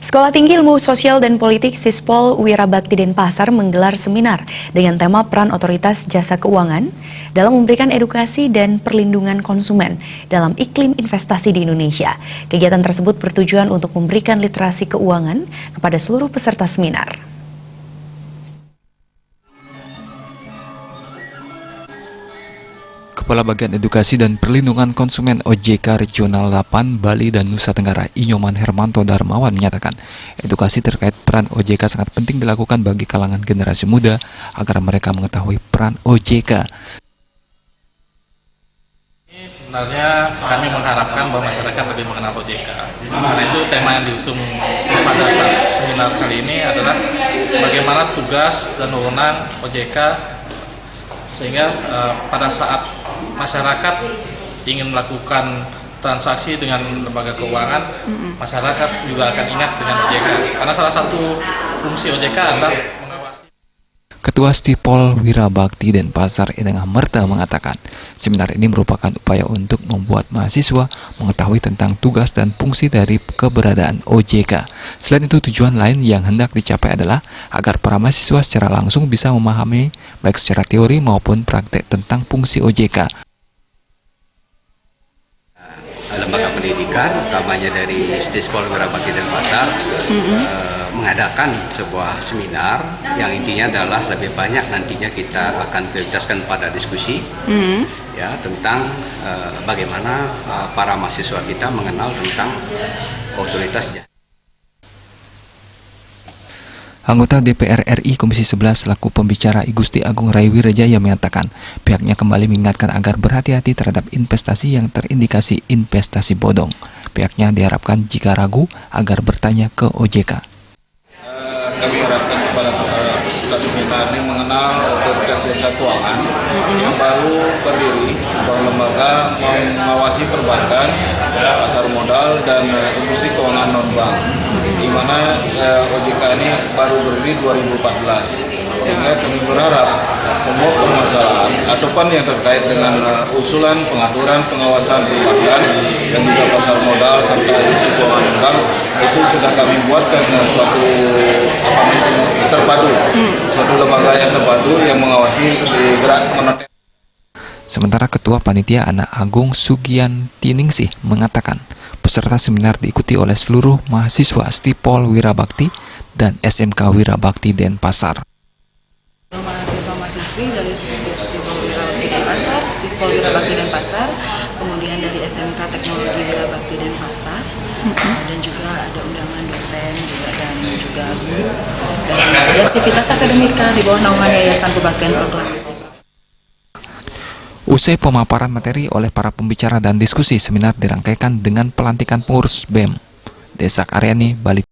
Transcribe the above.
Sekolah Tinggi Ilmu Sosial dan Politik Sispol Wirabakti Denpasar menggelar seminar dengan tema peran otoritas jasa keuangan dalam memberikan edukasi dan perlindungan konsumen dalam iklim investasi di Indonesia. Kegiatan tersebut bertujuan untuk memberikan literasi keuangan kepada seluruh peserta seminar. Kepala Bagian Edukasi dan Perlindungan Konsumen OJK Regional 8 Bali dan Nusa Tenggara Inyoman Hermanto Darmawan menyatakan edukasi terkait peran OJK sangat penting dilakukan bagi kalangan generasi muda agar mereka mengetahui peran OJK. Sebenarnya kami mengharapkan bahwa masyarakat lebih mengenal OJK. Karena itu tema yang diusung pada saat seminar kali ini adalah bagaimana tugas dan wewenang OJK sehingga pada saat masyarakat ingin melakukan transaksi dengan lembaga keuangan, masyarakat juga akan ingat dengan OJK. Karena salah satu fungsi OJK adalah mengawasi. Ketua Stipol Wirabakti Denpasar Eneng Amerta mengatakan, seminar ini merupakan upaya untuk membuat mahasiswa mengetahui tentang tugas dan fungsi dari keberadaan OJK. Selain itu, tujuan lain yang hendak dicapai adalah agar para mahasiswa secara langsung bisa memahami baik secara teori maupun praktek tentang fungsi OJK. Lembaga pendidikan, utamanya dari Sispol Wirabakti Denpasar, mengadakan sebuah seminar yang intinya adalah lebih banyak nantinya kita akan prioritaskan pada diskusi ya tentang bagaimana para mahasiswa kita mengenal tentang otoritasnya. Anggota DPR RI Komisi 11 selaku pembicara I Gusti Agung Rai Wirajaya menyatakan pihaknya kembali mengingatkan agar berhati-hati terhadap investasi yang terindikasi investasi bodong. Pihaknya diharapkan jika ragu agar bertanya ke OJK. Kami harapkan kepada peserta seminar ini mengenal otoritas jasa keuangan yang baru berdiri, sebuah lembaga mengawasi perbankan, pasar modal, dan industri keuangan non-bank, di mana OJK ini baru berdiri 2014. Sehingga kami berharap semua permasalahan ataupun yang terkait dengan usulan pengaturan pengawasan perbankan dan juga pasar modal serta industri keuangan non-bank itu sudah kami buatkan suatu terpadu, suatu lembaga yang terpadu yang mengawasi gerak moneter. Sementara Ketua Panitia Anak Agung Sugiantiningsih mengatakan peserta seminar diikuti oleh seluruh mahasiswa Stipol Wirabakti dan SMK Wirabakti Denpasar. Mahasiswa-mahasiswi dari Stipol Wirabakti Denpasar, Stipol Wirabakti Denpasar, kemudian dari SMK Teknologi Wirabakti Denpasar, dan juga ada undangan dosen juga dan juga guru dan ada sivitas akademika di bawah naungan Yayasan Kebaktian Proklamasi. Usai pemaparan materi oleh para pembicara dan diskusi, seminar dirangkaikan dengan pelantikan pengurus BEM. Desak Aryani, Bali.